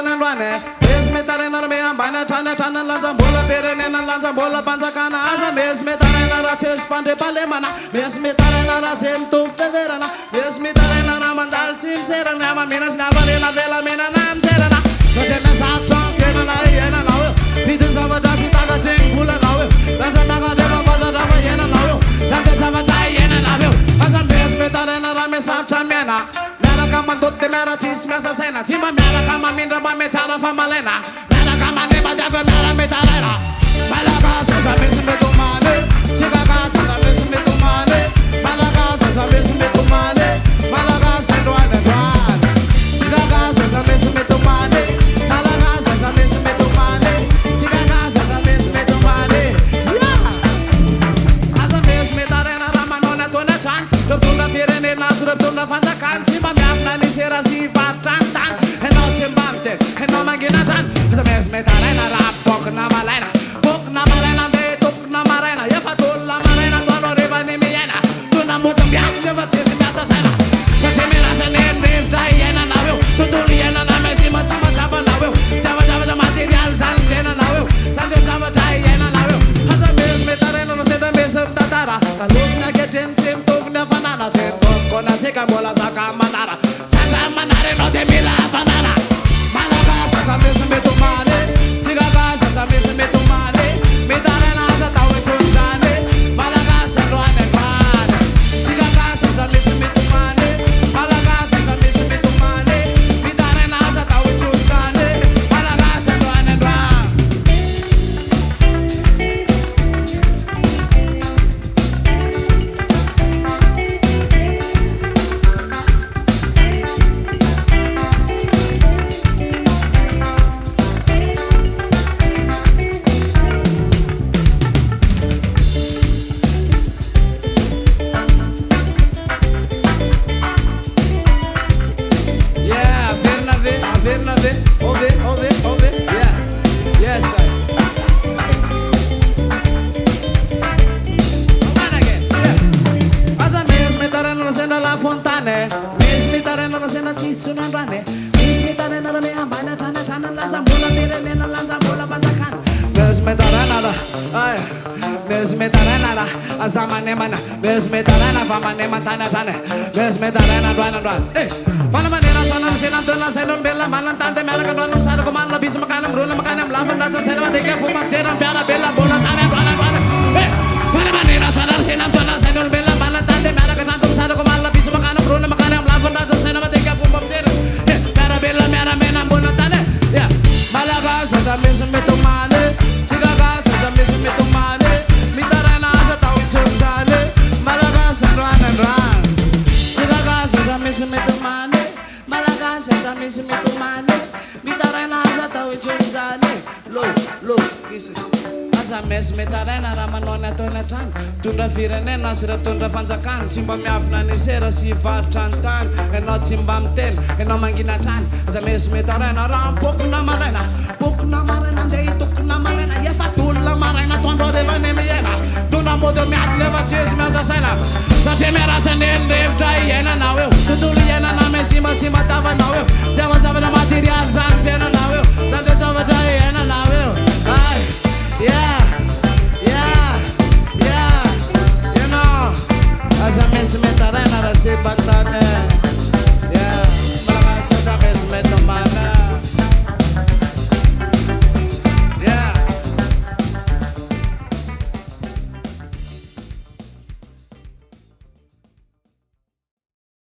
Nandwane, Mesmetarena Bana Tana Tana Lanza Bola Berena Lanza Bola Panzacana Aza Mesmetarena Raches Pante Palemana Mesmetarena Rachem Tum Feverana Mesmetarena Ramandal Sincera Nama Minas Navarena Vela Mena Nam Serana Sajena Satom Fiena Yena Now Fitun Savadati Taga Ting Kula Now Lanza Naga Deva Vada Dava Yena Now Santa Savadai Yena Now Aza Mesmetarena Ramesa Chamena Kama dotte mera tis mesa sena Tima mera kama mindra ma metara famalena Mera kama neba jave mera metarena Malaga sasa misu metumane Chicaga sasa misu metumane Malaga sasa misu metumane Malaga sendwane dwan Chicaga sasa misu metumane Malaga sasa misu metumane Chicaga sasa misu metumane Yeah Asa misu metarena ramanona tona chan Doptunda firene nasu doptunda fanzakan Tima Sera si fa tan tan e no cimbante e no magina tan se mes metarena rap pok na malena de tok na marena ya fa la marena quando reva ne miena tu na mutam biak ne va se mi asasena se mi rasa ne ne dai ena na eu tu tu liena na me si ma chapa na eu java material san jena na eu san java dai ena na eu hasa mes metarena no se da mesam tatara ta luz na que tem tok na fanana tem tok na se bola saka manara Manare no te mila fanana Malaga sasa misu metumane Chicaga sasa misu metumane Mitarena sa tawe chunzane Malaga sa luane kwane Chicaga sasa misu metumane Malaga sasa misu metumane Mitarena sa tawe chunzane Malaga sa luane kwane Ove, yeah, yes, sir. Come again, yeah. Asa mes metarena la senda la fontane, mes metarena la senda cistu nandane, mes metarena la me ambana tana lanza bola nena lanza bola panzakan, mes metarena la, ay, mes metarena la, azamane mana, mes metarena famane mantana tane, mes metarena dwan, eh. Panamana sana senam tona senon bella malantante mera kanam sar ko man labis makanam runa makanam lavan raja senam deke fuma cheram pyara bella bola tane eh panamana sana senam tona senon bella malantante mera kanam sar ko man labis makanam runa makanam lavan raja senam deke fuma cheram eh pyara bella mera menam bola tane ya malaga sasa metumane Chicaga sasa metumane mitarana sa tawin chunzane malaga sa ran Chicaga sasa metumane Sasa misi mitumane mitarena asa tawi chunzane lo isi asa mes mitarena ramanona tona tan tunda firene nasirap tunda fanzakan chimba miafna ni sera si fartantan eno chimbam ten eno mangina tan asa mes mitarena ram pok na marena de tok na marena ya fatul la marena tondo de vane miena tunda modo mi at never chase me asa sena sa temera senen rev dai ena nawe tutul ena na me sima tava nawe java material